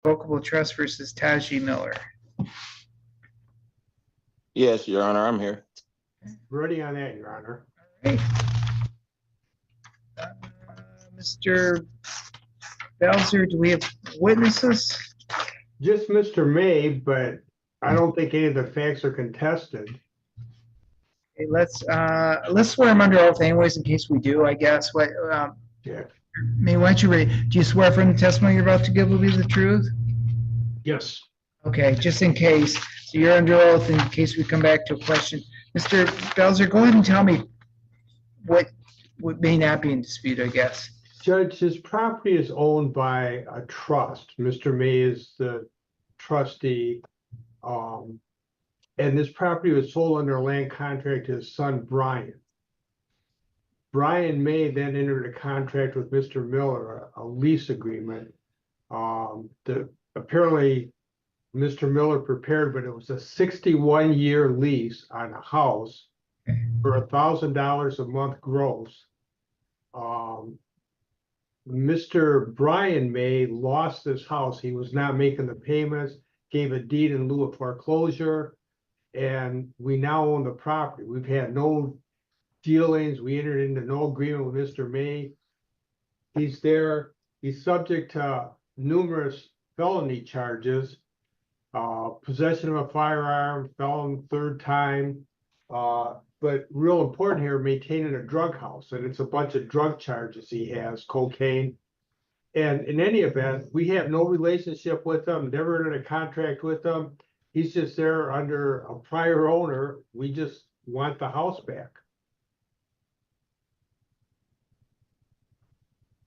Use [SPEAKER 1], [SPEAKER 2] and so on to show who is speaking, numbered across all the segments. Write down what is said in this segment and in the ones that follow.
[SPEAKER 1] Revocable Trust versus Taji Miller.
[SPEAKER 2] Yes, Your Honor, I'm here.
[SPEAKER 3] Ready on that, Your Honor.
[SPEAKER 1] All right. Mr. Belzer, do we have witnesses?
[SPEAKER 3] Just Mr. May, but I don't think any of the facts are contested.
[SPEAKER 1] Okay, let's swear him under oath anyways in case we do, I guess. What,
[SPEAKER 3] Yeah.
[SPEAKER 1] May, why don't you read? Do you swear from the testimony you're about to give will be the truth?
[SPEAKER 3] Yes.
[SPEAKER 1] Okay, just in case. So you're under oath in case we come back to a question. Mr. Belzer, go ahead and tell me what may not be in dispute, I guess.
[SPEAKER 3] Judge, his property is owned by a trust. Mr. May is the trustee. And this property was sold under a land contract to his son, Brian. Brian May then entered a contract with Mr. Miller, a lease agreement. Apparently, Mr. Miller prepared, but it was a 61-year lease on a house for $1,000 a month gross. Mr. Brian May lost this house. He was not making the payments, gave a deed in lieu of foreclosure, and we now own the property. We've had no dealings. We entered into no agreement with Mr. May. He's there. He's subject to numerous felony charges, possession of a firearm, felon third time, but real important here, maintaining a drug house, and it's a bunch of drug charges he has, cocaine. And in any event, we have no relationship with him, never entered a contract with him. He's just there under a prior owner. We just want the house back.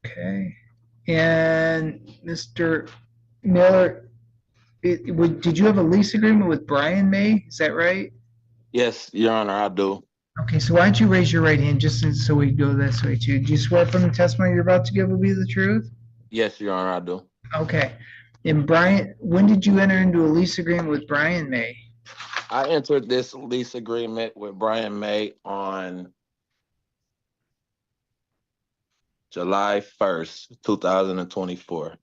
[SPEAKER 1] Okay. And Mr. Miller, did you have a lease agreement with Brian May? Is that right?
[SPEAKER 2] Yes, Your Honor, I do.
[SPEAKER 1] Okay, so why don't you raise your right hand just so we go this way too? Do you swear from the testimony you're about to give will be the truth?
[SPEAKER 2] Yes, Your Honor, I do.
[SPEAKER 1] Okay. And Brian, when did you enter into a lease agreement with Brian May?
[SPEAKER 2] I entered this lease agreement with Brian May on July 1st, 2024.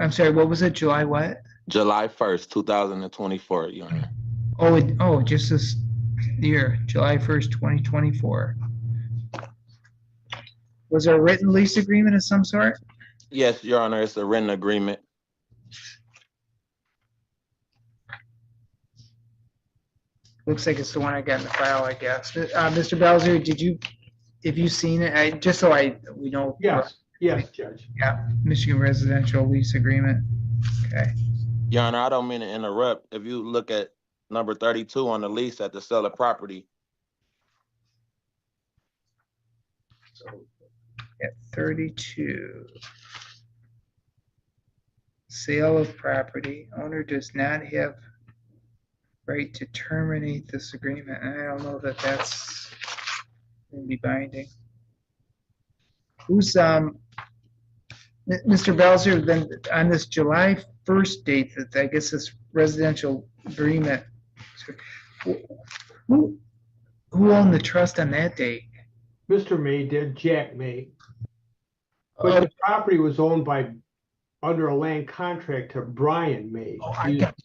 [SPEAKER 1] I'm sorry, what was it? July what?
[SPEAKER 2] July 1st, 2024, Your Honor.
[SPEAKER 1] Oh, just this year, July 1st, 2024. Was there a written lease agreement of some sort?
[SPEAKER 2] Yes, Your Honor, it's a written agreement.
[SPEAKER 1] Looks like it's the one I got in the file, I guess. Mr. Belzer, have you seen it? Just so we know.
[SPEAKER 3] Yes, Judge.
[SPEAKER 1] Yeah, Michigan residential lease agreement. Okay.
[SPEAKER 2] Your Honor, I don't mean to interrupt. If you look at number 32 on the lease at the sale of property.
[SPEAKER 1] So at 32. Sale of property. Owner does not have right to terminate this agreement. I don't know that that's going to be binding. Who's Mr. Belzer, then on this July 1st date that I guess this residential agreement, who owned the trust on that date?
[SPEAKER 3] Mr. May did, Jack May. But the property was owned under a land contract to Brian May.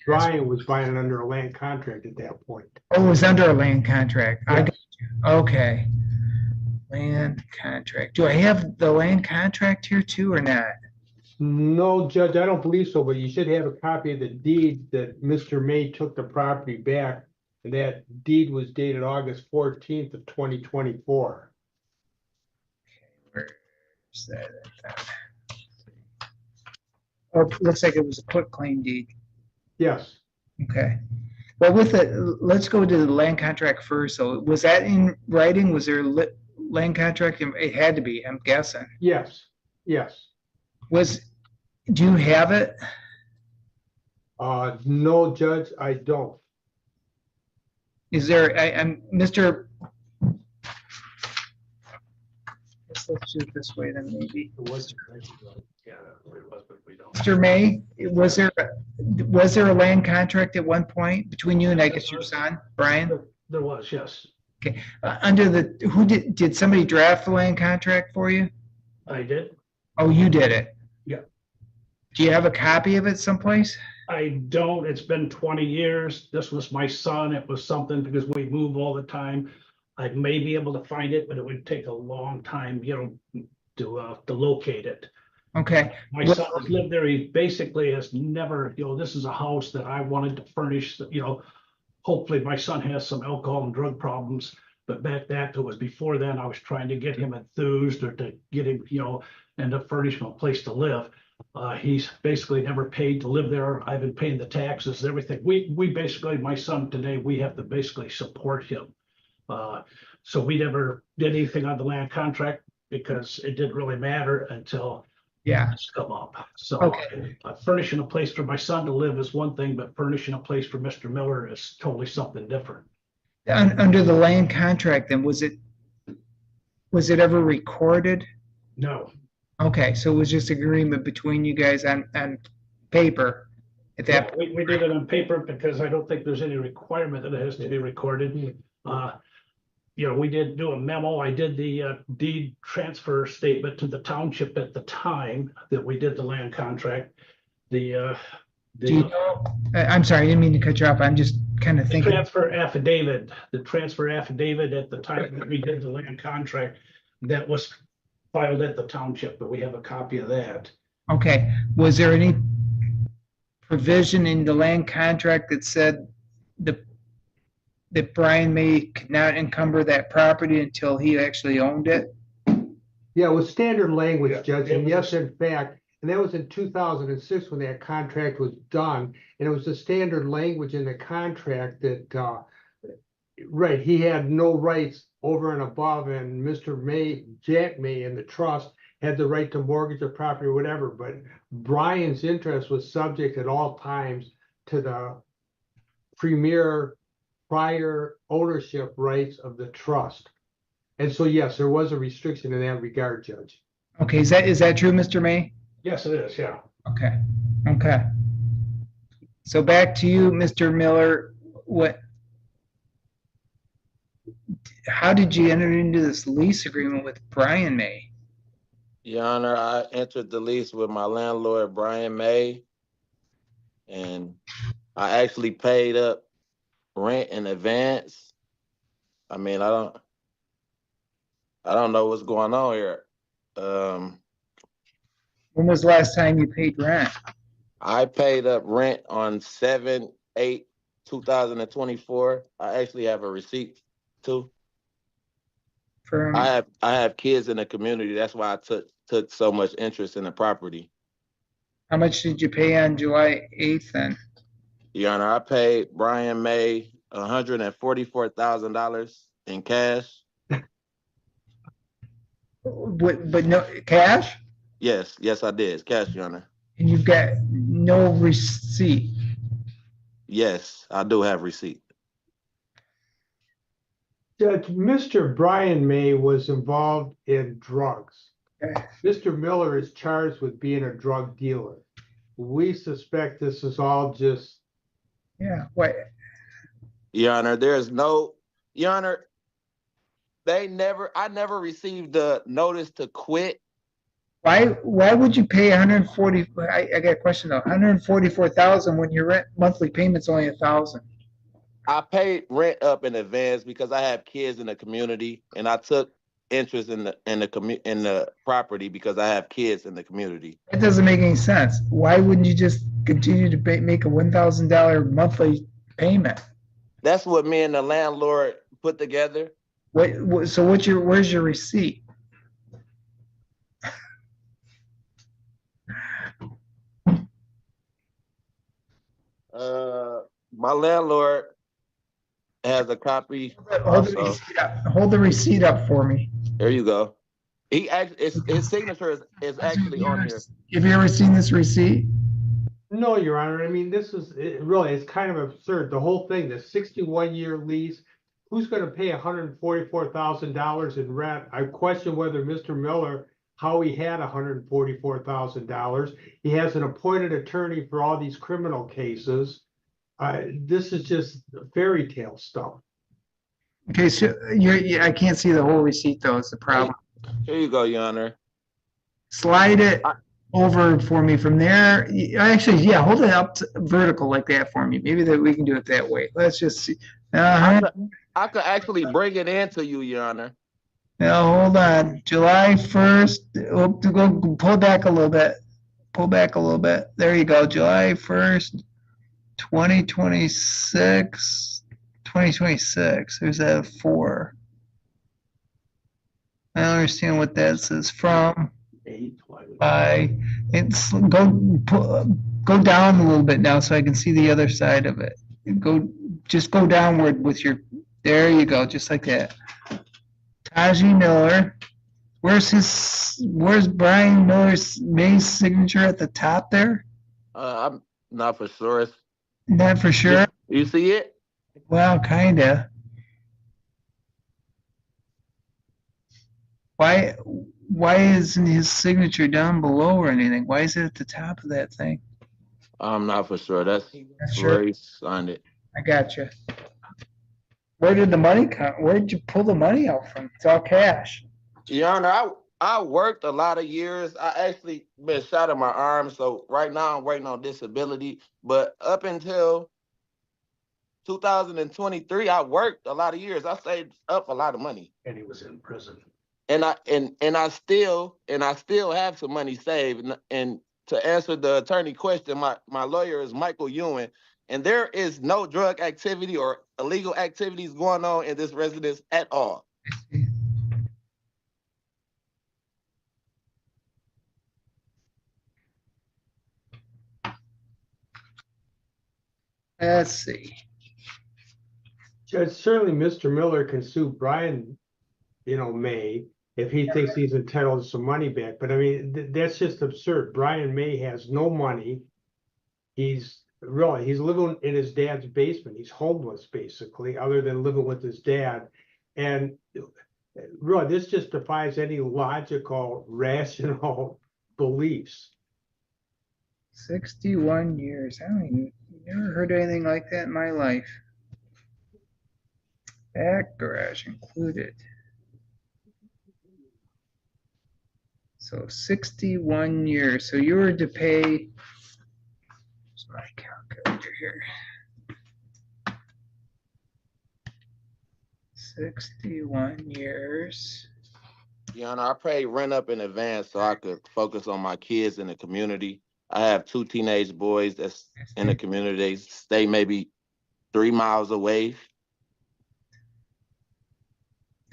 [SPEAKER 3] Brian was buying it under a land contract at that point.
[SPEAKER 1] Oh, it was under a land contract.
[SPEAKER 3] Yes.
[SPEAKER 1] I got you. Okay. Land contract. Do I have the land contract here too or not?
[SPEAKER 3] No, Judge, I don't believe so, but you should have a copy of the deed that Mr. May took the property back. And that deed was dated August 14th of 2024.
[SPEAKER 1] Okay, where's that? Oh, it looks like it was a quitclaim deed.
[SPEAKER 3] Yes.
[SPEAKER 1] Okay. Well, let's go to the land contract first. So was that in writing? Was there a land contract? It had to be, I'm guessing.
[SPEAKER 3] Yes.
[SPEAKER 1] Do you have it?
[SPEAKER 3] No, Judge, I don't.
[SPEAKER 1] Is there, Mr. Let's do it this way then maybe.
[SPEAKER 3] It was.
[SPEAKER 4] Yeah, it was, but we don't.
[SPEAKER 1] Mr. May, was there a land contract at one point between you and I guess your son, Brian?
[SPEAKER 4] There was, yes.
[SPEAKER 1] Okay. Did somebody draft the land contract for you?
[SPEAKER 4] I did.
[SPEAKER 1] Oh, you did it?
[SPEAKER 4] Yeah.
[SPEAKER 1] Do you have a copy of it someplace?
[SPEAKER 4] I don't, it's been 20 years. This was my son. It was something because we move all the time. I may be able to find it, but it would take a long time, to locate it.
[SPEAKER 1] Okay,
[SPEAKER 4] My son has lived there. He basically has never, this is a house that I wanted to furnish, hopefully my son has some alcohol and drug problems. But back that was before then, I was trying to get him enthused or to get him, and to furnish him a place to live. He's basically never paid to live there. I've been paying the taxes, everything. We basically, my son today, we have to basically support him. So we never did anything on the land contract because it didn't really matter until
[SPEAKER 1] yeah,
[SPEAKER 4] this come up. So
[SPEAKER 1] Okay.
[SPEAKER 4] Furnishing a place for my son to live is one thing, but furnishing a place for Mr. Miller is totally something different.
[SPEAKER 1] under the land contract, then was it ever recorded?
[SPEAKER 4] No,
[SPEAKER 1] Okay, so it was just agreement between you guys on paper at
[SPEAKER 4] yeah,
[SPEAKER 1] that.
[SPEAKER 4] we did it on paper because I don't think there's any requirement that it has to be recorded. We did do a memo. I did the deed transfer statement to the township at the time that we did the land contract.
[SPEAKER 1] Do you know, I'm sorry, I didn't mean to cut you off. I'm just kind of thinking.
[SPEAKER 4] the transfer affidavit at the time that we did the land contract, that was filed at the township, but we have a copy of that.
[SPEAKER 1] Okay, was there any provision in the land contract that said that Brian May could not encumber that property until he actually owned it?
[SPEAKER 3] Yeah, it was standard
[SPEAKER 4] Yeah,
[SPEAKER 3] language, Judge,
[SPEAKER 4] it
[SPEAKER 3] and
[SPEAKER 4] was-
[SPEAKER 3] yes, in fact, and that was in 2006 when that contract was done. And it was the standard language in the contract that, right, he had no rights over and above, and Mr. May, Jack May and the trust had the right to mortgage the property or whatever, but Brian's interest was subject at all times to the premier prior ownership rights of the trust. And so, yes, there was a restriction in that regard, Judge.
[SPEAKER 1] Okay, is that true, Mr. May?
[SPEAKER 4] Yes, it is, yeah.
[SPEAKER 1] Okay. So back to you, Mr. Miller, how did you enter into this lease agreement with Brian May?
[SPEAKER 2] Your Honor, I entered the lease with my landlord, Brian May, and I actually paid up rent in advance. I mean, I don't know what's going on here.
[SPEAKER 1] When was the last time you paid rent?
[SPEAKER 2] I paid up rent on 7/8/2024. I actually have a receipt too. I have kids in the community. That's why I took so much interest in the property.
[SPEAKER 1] How much did you pay on July 8th then?
[SPEAKER 2] Your Honor, I paid Brian May $144,000 in cash.
[SPEAKER 1] But no cash?
[SPEAKER 2] Yes, I did. It's cash, Your Honor.
[SPEAKER 1] And you've got no receipt?
[SPEAKER 2] Yes, I do have receipt.
[SPEAKER 3] Judge, Mr. Brian May was involved in drugs.
[SPEAKER 1] Okay.
[SPEAKER 3] Mr. Miller is charged with being a drug dealer. We suspect this is all just,
[SPEAKER 1] Yeah, what?
[SPEAKER 2] Your Honor, Your Honor, I never received the notice to quit.
[SPEAKER 1] Why would you pay 140? I got a question though. 144,000 when your rent monthly payment's only 1,000.
[SPEAKER 2] I paid rent up in advance because I have kids in the community, and I took interest in the property because I have kids in the community.
[SPEAKER 1] That doesn't make any sense. Why wouldn't you just continue to make a $1,000 monthly payment?
[SPEAKER 2] That's what me and the landlord put together.
[SPEAKER 1] So where's your receipt?
[SPEAKER 2] My landlord has a copy.
[SPEAKER 1] Hold the receipt up for me.
[SPEAKER 2] There you go. His signature is actually on here.
[SPEAKER 1] Have you ever seen this receipt?
[SPEAKER 3] no, Your Honor. I mean, it's kind of absurd. The whole thing, the 61-year lease, who's going to pay $144,000 in rent? I question whether Mr. Miller, how he had $144,000. He has an appointed attorney for all these criminal cases. This is just fairy tale stuff.
[SPEAKER 1] Okay, so I can't see the whole receipt though. It's the problem.
[SPEAKER 2] Here you go, Your Honor.
[SPEAKER 1] Slide it. over for me from there. Actually, yeah, hold it up vertical like that for me. Maybe that we can do it that way. Let's just see.
[SPEAKER 2] I could actually bring it into you, Your Honor.
[SPEAKER 1] Now, hold on. July 1st. Oh, go pull back a little bit. Pull back a little bit. There you go. July 1st, 2026. 2026. There's that 4. I don't understand what that says from. By it's go down a little bit now so I can see the other side of it. Just go downward with your. There you go, just like that. Taji Miller. Where's Brian May's signature at the top there?
[SPEAKER 2] I'm not for sure.
[SPEAKER 1] Not for sure.
[SPEAKER 2] You see it?
[SPEAKER 1] Well, kinda. Why isn't his signature down below or anything? Why is it at the top of that thing?
[SPEAKER 2] I'm not for sure. That's
[SPEAKER 1] Sure.
[SPEAKER 2] where he signed it.
[SPEAKER 1] I got you. Where did the money come? Where did you pull the money out from? It's all cash.
[SPEAKER 2] Your Honor, I worked a lot of years. I actually been shot in my arm, so right now I'm waiting on disability. But up until 2023, I worked a lot of years. I saved up a lot of money.
[SPEAKER 4] And he was in prison.
[SPEAKER 2] And I still have some money saved. And to answer the attorney question, my lawyer is Michael Ewan, and there is no drug activity or illegal activities going on in this residence at all.
[SPEAKER 1] Let's see.
[SPEAKER 3] Judge, certainly Mr. Miller can sue Brian, May, if he thinks he's entitled to some money back. But I mean, that's just absurd. Brian May has no money. He's living in his dad's basement. He's homeless, basically, other than living with his dad. And really, this just defies any logical, rational beliefs.
[SPEAKER 1] 61 years. I never heard anything like that in my life. Back garage included. So 61 years. So you were to pay. Where's my calculator here? 61 years.
[SPEAKER 2] Your Honor, I paid rent up in advance so I could focus on my kids in the community. I have 2 teenage boys that's in the community. They stay maybe 3 miles away.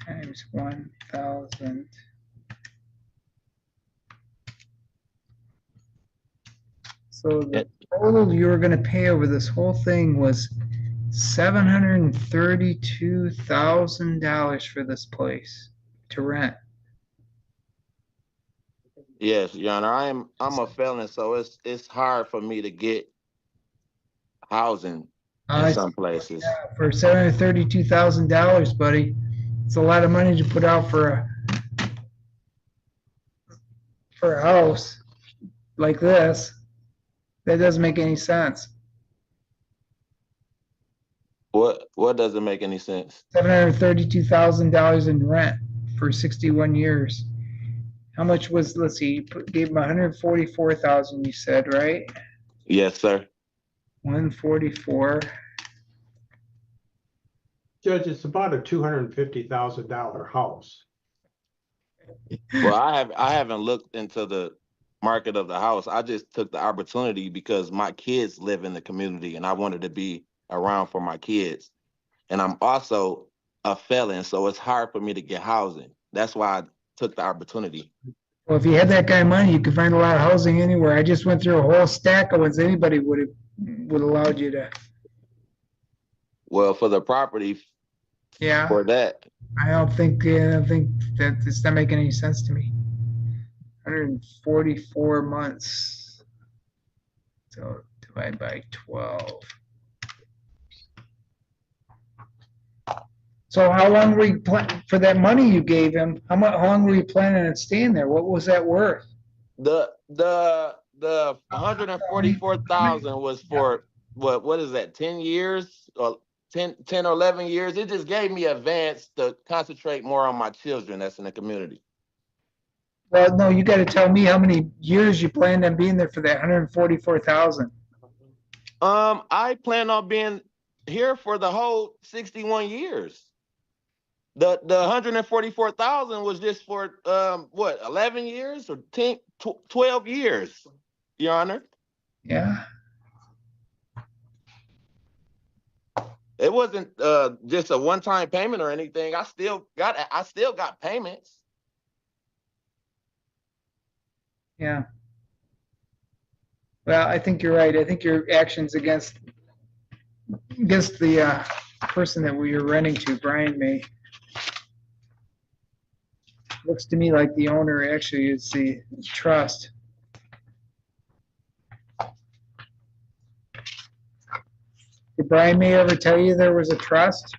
[SPEAKER 1] Times 1,000. So the total you were going to pay over this whole thing was $732,000 for this place to rent.
[SPEAKER 2] Yes, Your Honor. I'm a felon, so it's hard for me to get housing in some places.
[SPEAKER 1] For $732,000, buddy, it's a lot of money to put out for a house like this. That doesn't make any sense.
[SPEAKER 2] What doesn't make any sense?
[SPEAKER 1] $732,000 in rent for 61 years. How much was, let's see, you gave him 144,000, you said, right?
[SPEAKER 2] Yes, sir.
[SPEAKER 1] 144.
[SPEAKER 3] Judge, it's about a $250,000 house.
[SPEAKER 2] Well, I haven't looked into the market of the house. I just took the opportunity because my kids live in the community and I wanted to be around for my kids. And I'm also a felon, so it's hard for me to get housing. That's why I took the opportunity.
[SPEAKER 1] Well, if you had that kind of money, you could find a lot of housing anywhere. I just went through a whole stack of ones anybody would allowed you to.
[SPEAKER 2] Well, for the property,
[SPEAKER 1] yeah,
[SPEAKER 2] for that,
[SPEAKER 1] I don't think that it's not making any sense to me. 144 months. So divide by 12. So how long were you for that money you gave him? How long were you planning on staying there? What was that worth?
[SPEAKER 2] The 144,000 was for what is that? 10 years or 10 or 11 years? It just gave me advance to concentrate more on my children that's in the community.
[SPEAKER 1] Well, no, you gotta tell me how many years you planned on being there for that 144,000.
[SPEAKER 2] I plan on being here for the whole 61 years. The 144,000 was just for what, 11 years or 12 years, Your Honor.
[SPEAKER 1] Yeah.
[SPEAKER 2] It wasn't just a one-time payment or anything. I still got payments.
[SPEAKER 1] Yeah. Well, I think you're right. I think your actions against the person that we were renting to, Brian May, looks to me like the owner actually is the trust. Did Brian May ever tell you there was a trust?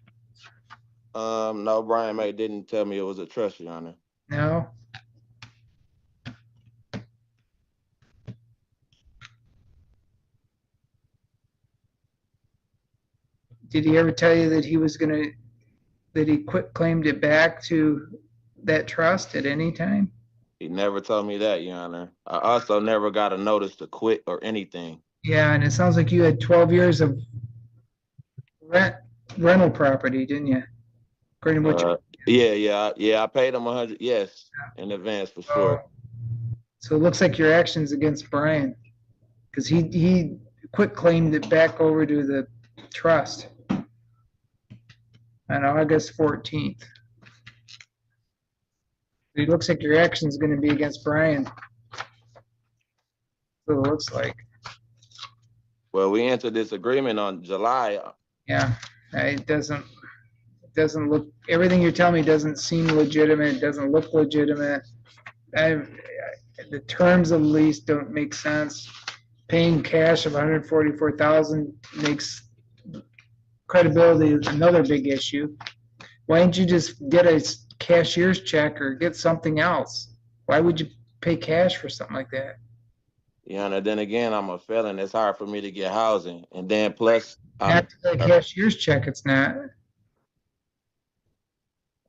[SPEAKER 2] No, Brian May didn't tell me it was a trust, Your Honor.
[SPEAKER 1] No. Did he ever tell you that he claimed it back to that trust at any time?
[SPEAKER 2] He never told me that, Your Honor. I also never got a notice to quit or anything.
[SPEAKER 1] Yeah, and it sounds like you had 12 years of rental property, didn't you? According to what
[SPEAKER 2] Yeah. I paid him 100, yes, in advance for sure.
[SPEAKER 1] So it looks like your actions against Brian, because he claimed it back over to the trust on August 14th. It looks like your action's going to be against Brian. So it looks like.
[SPEAKER 2] Well, we entered this agreement on July.
[SPEAKER 1] Yeah, it doesn't look, everything you're telling me doesn't seem legitimate, it doesn't look legitimate. The terms of the lease don't make sense. Paying cash of 144,000 makes credibility another big issue. Why didn't you just get a cashier's check or get something else? Why would you pay cash for something like that?
[SPEAKER 2] Yeah, and then again, I'm a felon. It's hard for me to get housing. And then plus,
[SPEAKER 1] Not a cashier's check, it's not.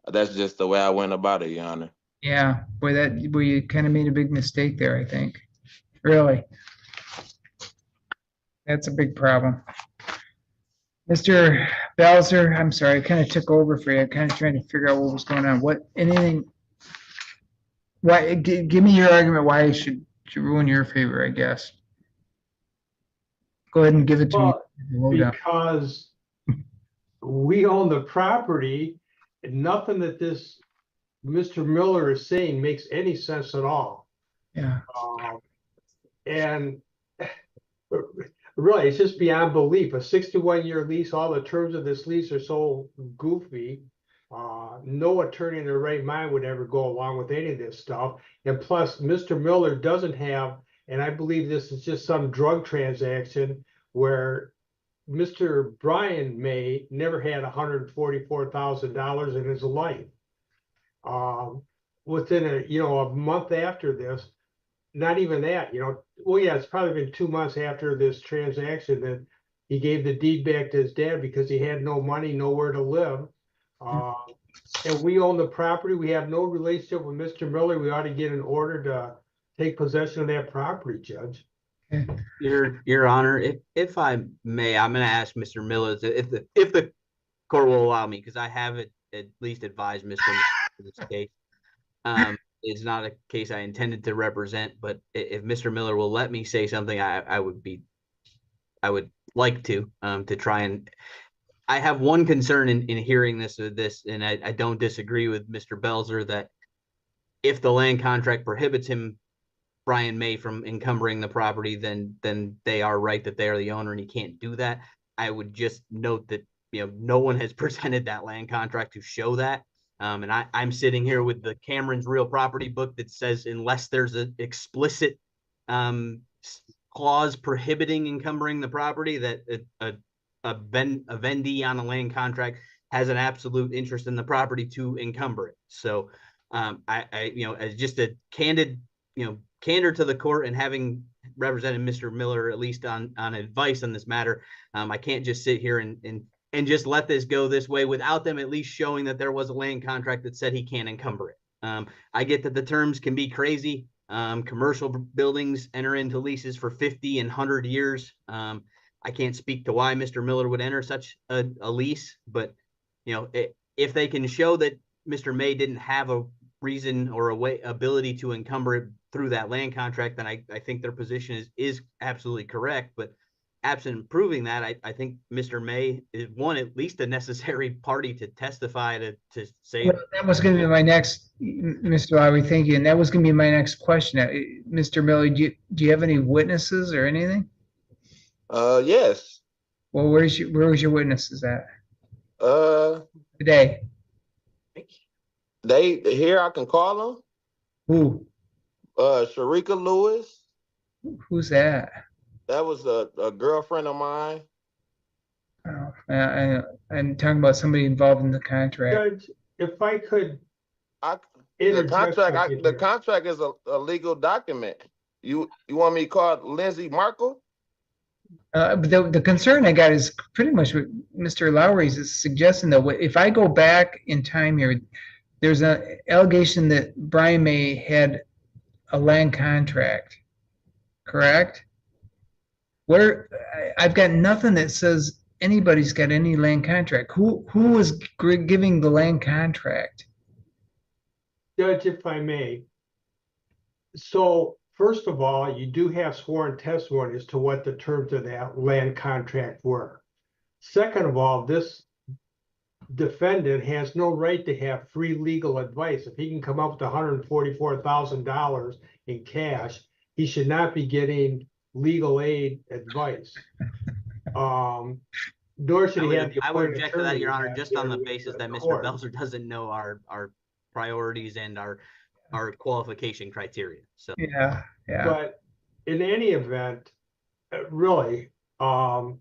[SPEAKER 2] That's just the way I went about it, Your Honor.
[SPEAKER 1] Yeah, boy, you kind of made a big mistake there, I think. Really. That's a big problem. Mr. Bowser, I'm sorry, I kind of took over for you. I'm kind of trying to figure out what was going on. Give me your argument why I should rule in your favor, I guess. Go ahead and give it to me.
[SPEAKER 3] Because we own the property, and nothing that this Mr. Miller is saying makes any sense at all.
[SPEAKER 1] Yeah.
[SPEAKER 3] And really, it's just beyond belief. A 61-year lease, all the terms of this lease are so goofy. No attorney in their right mind would ever go along with any of this stuff. And plus, Mr. Miller doesn't have, and I believe this is just some drug transaction where Mr. Brian May never had $144,000 in his life. Within a month after this, not even that, well, yeah, it's probably been 2 months after this transaction that he gave the deed back to his dad because he had no money, nowhere to live. And we own the property. We have no relationship with Mr. Miller. We ought to get an order to take possession of that property, Judge.
[SPEAKER 5] Your Honor, if I may, I'm going to ask Mr. Miller if the court will allow me, because I have at least advised Mr. Miller in this case. It's not a case I intended to represent, but if Mr. Miller will let me say something, I would like to try and. I have one concern in hearing this, and I don't disagree with Mr. Belzer that if the land contract prohibits Brian May, from encumbering the property, then they are right that they are the owner and he can't do that. I would just note that no one has presented that land contract to show that. And I'm sitting here with the Cameron's real property book that says unless there's an explicit clause prohibiting encumbering the property, that a vendee on a land contract has an absolute interest in the property to encumber it. So I as just a candor to the court, and having represented Mr. Miller at least on advice on this matter, I can't just sit here and just let this go this way without them at least showing that there was a land contract that said he can't encumber it. I get that the terms can be crazy. Commercial buildings enter into leases for 50 and 100 years. I can't speak to why Mr. Miller would enter such a lease, but if they can show that Mr. May didn't have a reason or ability to encumber it through that land contract, then I think their position is absolutely correct. But absent proving that, I think Mr. May is at least a necessary party to testify to say.
[SPEAKER 1] Well, that was going to be my next, Mr. Lowry, thank you. And that was going to be my next question. Mr. Miller, do you have any witnesses or anything?
[SPEAKER 2] Yes.
[SPEAKER 1] Well, where was your witnesses at today?
[SPEAKER 2] They here. I can call them.
[SPEAKER 1] Who?
[SPEAKER 2] Sharika Lewis.
[SPEAKER 1] Who's that?
[SPEAKER 2] That was a girlfriend of mine.
[SPEAKER 1] Oh, I'm talking about somebody involved in the contract.
[SPEAKER 3] Judge, if I could.
[SPEAKER 2] The
[SPEAKER 3] interject something here.
[SPEAKER 2] contract is a legal document. You want me to call Lindsay Markle?
[SPEAKER 1] But the concern I got is pretty much what Mr. Lowry's is suggesting, that if I go back in time here, there's an allegation that Brian May had a land contract, correct? Where I've got nothing that says anybody's got any land contract. Who was giving the land contract?
[SPEAKER 3] Judge, if I may. So first of all, you do have sworn testimony as to what the terms of that land contract were. Second of all, this defendant has no right to have free legal advice. If he can come up with $144,000 in cash, he should not be getting legal aid advice. Nor should he have the
[SPEAKER 5] I would
[SPEAKER 3] appointed
[SPEAKER 5] object to that,
[SPEAKER 3] attorney
[SPEAKER 5] Your Honor,
[SPEAKER 3] have
[SPEAKER 5] just on the
[SPEAKER 3] to
[SPEAKER 5] basis that Mr.
[SPEAKER 3] court.
[SPEAKER 5] Belzer doesn't know our priorities and our qualification criteria. So
[SPEAKER 1] Yeah.
[SPEAKER 3] But in any event, really, you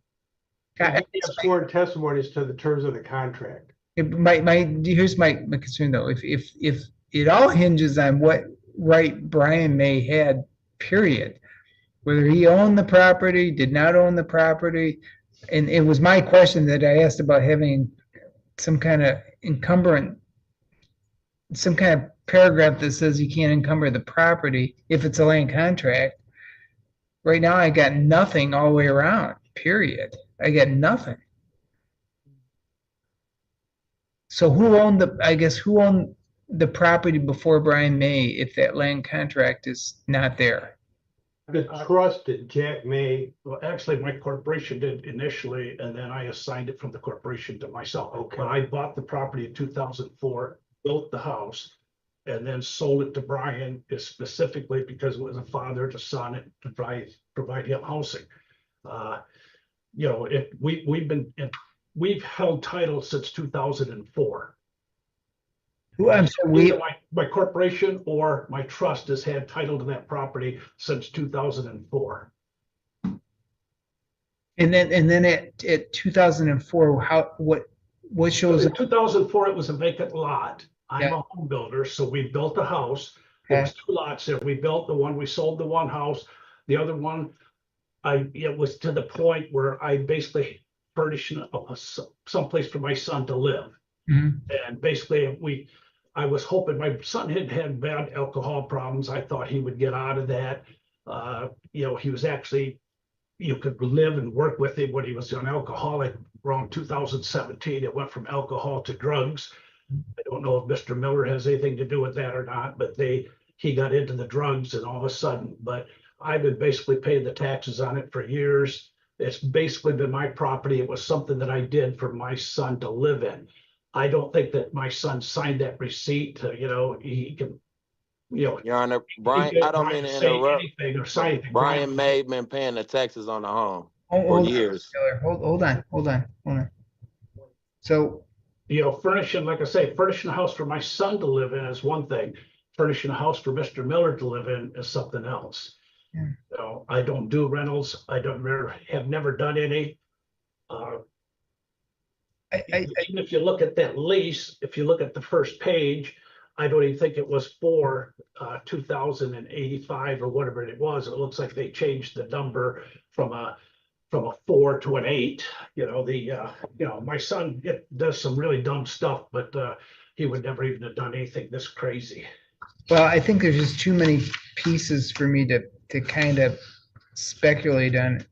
[SPEAKER 3] have sworn testimonies to the terms of the contract.
[SPEAKER 1] Here's my concern though. If it all hinges on what right Brian May had, period, whether he owned the property, did not own the property, and it was my question that I asked about having some kind of encumbrance, some kind of paragraph that says you can't encumber the property if it's a land contract. Right now, I got nothing all the way around, period. I got nothing. So who owned the property before Brian May if that land contract is not there?
[SPEAKER 3] The trust that Jack May.
[SPEAKER 4] Well, actually, my corporation did initially, and then I assigned it from the corporation to myself.
[SPEAKER 3] Okay.
[SPEAKER 4] When I bought the property in 2004, built the house, and then sold it to Brian specifically because it was a father to son and to provide him housing. We've held title since 2004.
[SPEAKER 1] I'm sorry,
[SPEAKER 4] Either my corporation or my trust has had title to that property since 2004.
[SPEAKER 1] and then at 2004, what shows
[SPEAKER 4] In
[SPEAKER 1] up?
[SPEAKER 4] 2004, it was a vacant lot. I'm
[SPEAKER 1] Yeah.
[SPEAKER 4] a home builder, so we built a house. There was 2 lots there. We built the one, we sold the one house. The other one, it was to the point where I basically furnished someplace for my son to live.
[SPEAKER 1] Mhm.
[SPEAKER 4] And basically, I was hoping my son had bad alcohol problems. I thought he would get out of that. He was actually, you could live and work with him when he was an alcoholic. Around 2017, it went from alcohol to drugs. I don't know if Mr. Miller has anything to do with that or not, but he got into the drugs and all of a sudden, but I've been basically paying the taxes on it for years. It's basically been my property. It was something that I did for my son to live in. I don't think that my son signed that receipt. He can,
[SPEAKER 2] Your Honor, Brian, I don't mean to interrupt.
[SPEAKER 4] Or sign anything.
[SPEAKER 2] Brian May have been paying the taxes on the home for
[SPEAKER 1] Hold on,
[SPEAKER 2] years.
[SPEAKER 1] Taylor. Hold on. So,
[SPEAKER 4] Furnishing, like I say, furnishing a house for my son to live in is one thing. Furnishing a house for Mr. Miller to live in is something else.
[SPEAKER 1] Yeah.
[SPEAKER 4] I don't do rentals. Have never done any. Even if you look at that lease, if you look at the first page, I don't even think it was for 2085 or whatever it was. It looks like they changed the number from a 4 to an 8. My son does some really dumb stuff, but he would never even have done anything this crazy.
[SPEAKER 1] Well, I think there's just too many pieces for me to kind of speculate on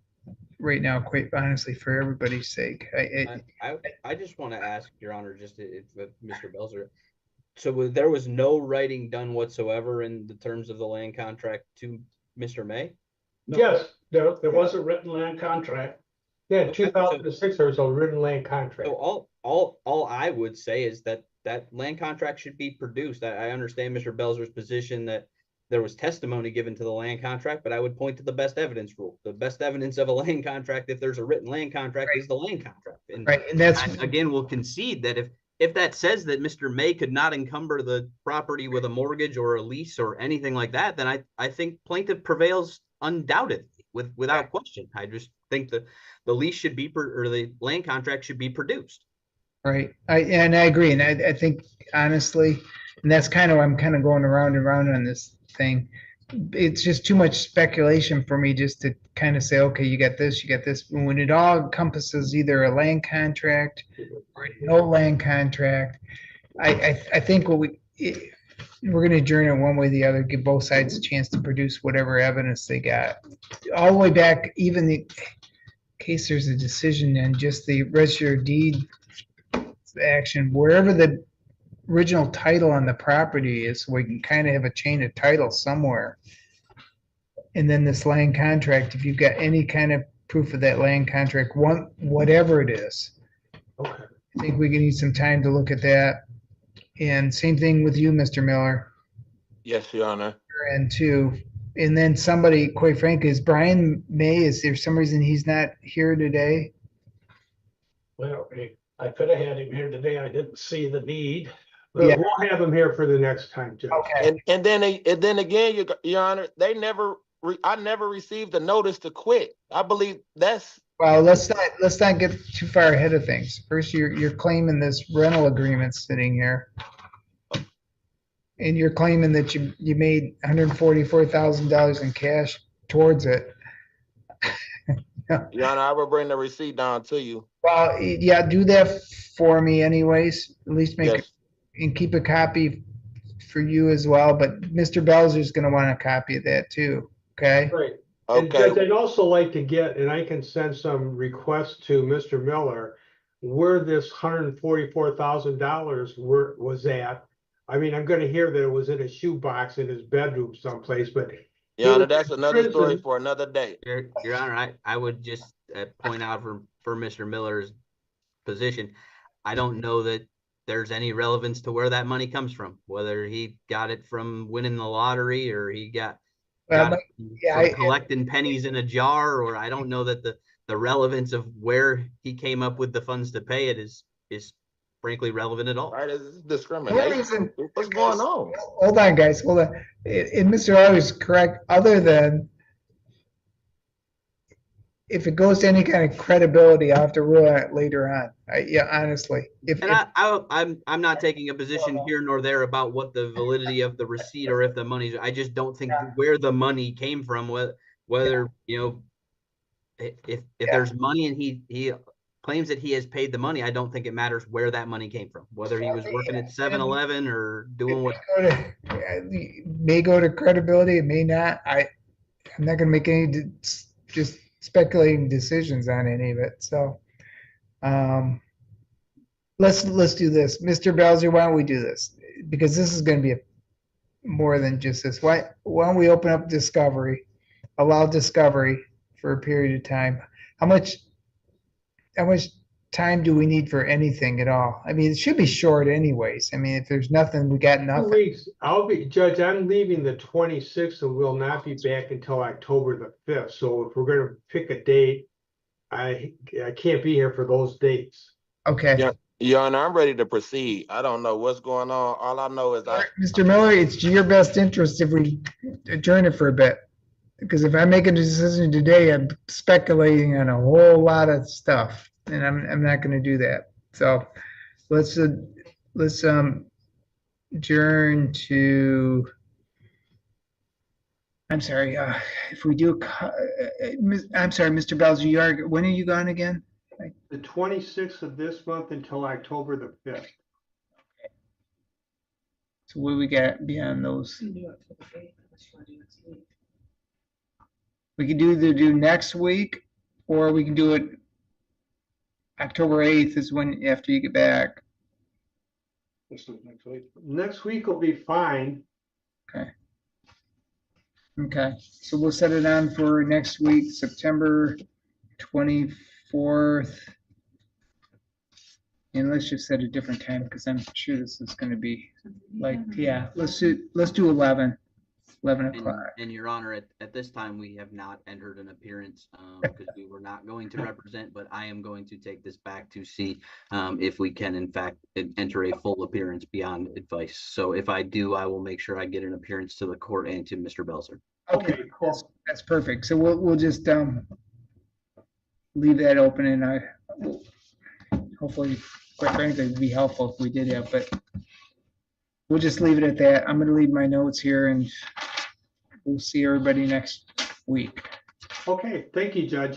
[SPEAKER 1] right now, quite honestly, for everybody's sake.
[SPEAKER 5] I just want to ask, Your Honor, just if Mr. Belzer. So there was no writing done whatsoever in the terms of the land contract to Mr. May?
[SPEAKER 4] No.
[SPEAKER 3] Yes,
[SPEAKER 4] There was a written land contract.
[SPEAKER 3] yeah, in 2006, there was a written land contract.
[SPEAKER 5] So all I would say is that land contract should be produced. I understand Mr. Belzer's position that there was testimony given to the land contract, but I would point to the best evidence rule. The best evidence of a land contract, if there's a written land contract, is the land contract. And
[SPEAKER 1] Right, and that's
[SPEAKER 5] I, again, will concede that if that says that Mr. May could not encumber the property with a mortgage or a lease or anything like that, then I think plaintiff prevails undoubtedly without question. I just think the lease should be or the land contract should be produced.
[SPEAKER 1] right. I agree, and I think honestly, and that's kind of I'm kind of going around and around on this thing. It's just too much speculation for me just to kind of say, okay, you got this, when it all encompasses either a land contract or no land contract. I think what we're going to adjourn it one way or the other, give both sides a chance to produce whatever evidence they got, all the way back, even in case there's a decision and just the register of deed action, wherever the original title on the property is, so we can kind of have a chain of title somewhere. And then this land contract, if you've got any kind of proof of that land contract, whatever it is.
[SPEAKER 3] Okay.
[SPEAKER 1] I think we can need some time to look at that. And same thing with you, Mr. Miller.
[SPEAKER 2] Yes, Your Honor.
[SPEAKER 1] And two, and then somebody, quite frankly, is Brian May, is there some reason he's not here today?
[SPEAKER 4] Well, I could have had him here today. I didn't see the need.
[SPEAKER 3] But
[SPEAKER 1] Yeah.
[SPEAKER 3] we'll have him here for the next time, Judge.
[SPEAKER 1] Okay.
[SPEAKER 2] And then again, Your Honor, I never received a notice to quit. I believe that's.
[SPEAKER 1] Well, let's not get too far ahead of things. First, you're claiming this rental agreement sitting here. And you're claiming that you made $144,000 in cash towards it.
[SPEAKER 2] Your Honor, I will bring the receipt down to you.
[SPEAKER 1] Well, yeah, do that for me anyways. At least make it,
[SPEAKER 2] Yes.
[SPEAKER 1] and keep a copy for you as well. But Mr. Belzer's going to want a copy of that too. Okay.
[SPEAKER 3] Right. And
[SPEAKER 2] Okay.
[SPEAKER 3] Judge, I'd also like to get, and I can send some requests to Mr. Miller, where this $144,000 was at. I mean, I'm gonna hear that it was in a shoebox in his bedroom someplace, but
[SPEAKER 2] Your Honor, that's another
[SPEAKER 3] prison.
[SPEAKER 2] story for another day.
[SPEAKER 5] Your Honor, I would just point out for Mr. Miller's position, I don't know that there's any relevance to where that money comes from, whether he got it from winning the lottery or he got
[SPEAKER 1] Well,
[SPEAKER 5] it
[SPEAKER 1] yeah,
[SPEAKER 5] from
[SPEAKER 1] I-
[SPEAKER 5] collecting pennies in a jar, or I don't know that the relevance of where he came up with the funds to pay it is frankly relevant at all.
[SPEAKER 2] Right? It's
[SPEAKER 1] The only
[SPEAKER 2] discrimination.
[SPEAKER 1] reason-
[SPEAKER 2] What's going on?
[SPEAKER 1] Hold on, guys. Hold on. And Mr. Lawler is correct, other than if it goes to any kind of credibility, I'll have to rule on it later on. Yeah, honestly.
[SPEAKER 5] And I'm not taking a position here nor there about what the validity of the receipt or if the money's. I just don't think where the money came from, whether you know, if there's money and he claims that he has paid the money, I don't think it matters where that money came from, whether he was working at 7-Eleven or doing what.
[SPEAKER 1] It may go to credibility, it may not. I'm not gonna make any just speculating decisions on any of it. So let's do this. Mr. Belzer, why don't we do this? Because this is gonna be more than just this. Why don't we open up discovery, allow discovery for a period of time? How much time do we need for anything at all? I mean, it should be short anyways. I mean, if there's nothing, we got
[SPEAKER 3] 2
[SPEAKER 1] nothing.
[SPEAKER 3] weeks. Judge, I'm leaving the 26th and will not be back until October the 5th. So if we're gonna pick a date, I can't be here for those dates.
[SPEAKER 1] Okay.
[SPEAKER 2] Yeah. Your Honor, I'm ready to proceed. I don't know what's going on. All I know is
[SPEAKER 1] Mr. Miller, it's to your best interest if we adjourn it for a bit. Because if I make a decision today, I'm speculating on a whole lot of stuff, and I'm not going to do that. So let's adjourn to. I'm sorry. If we do, I'm sorry, Mr. Belzer. When are you gone again?
[SPEAKER 3] The 26th of this month until October the 5th.
[SPEAKER 1] So what we got beyond those? We can either do next week, or we can do it October 8th is when, after you get back.
[SPEAKER 4] Let's do it next week.
[SPEAKER 3] Next week will be fine.
[SPEAKER 1] Okay, so we'll set it on for next week, September 24th. And let's just set a different time, because I'm sure this is gonna be like, yeah, let's do 11 o'clock.
[SPEAKER 5] And Your Honor, at this time, we have not entered an appearance because we were not going to represent, but I am going to take this back to see if we can in fact enter a full appearance beyond advice. So if I do, I will make sure I get an appearance to the court and to Mr. Belzer.
[SPEAKER 1] Okay, that's perfect. So we'll just leave that open, and hopefully, quite frankly, it'd be helpful if we did have, but we'll just leave it at that. I'm gonna leave my notes here, and we'll see everybody next week.
[SPEAKER 3] Okay, thank you, Judge.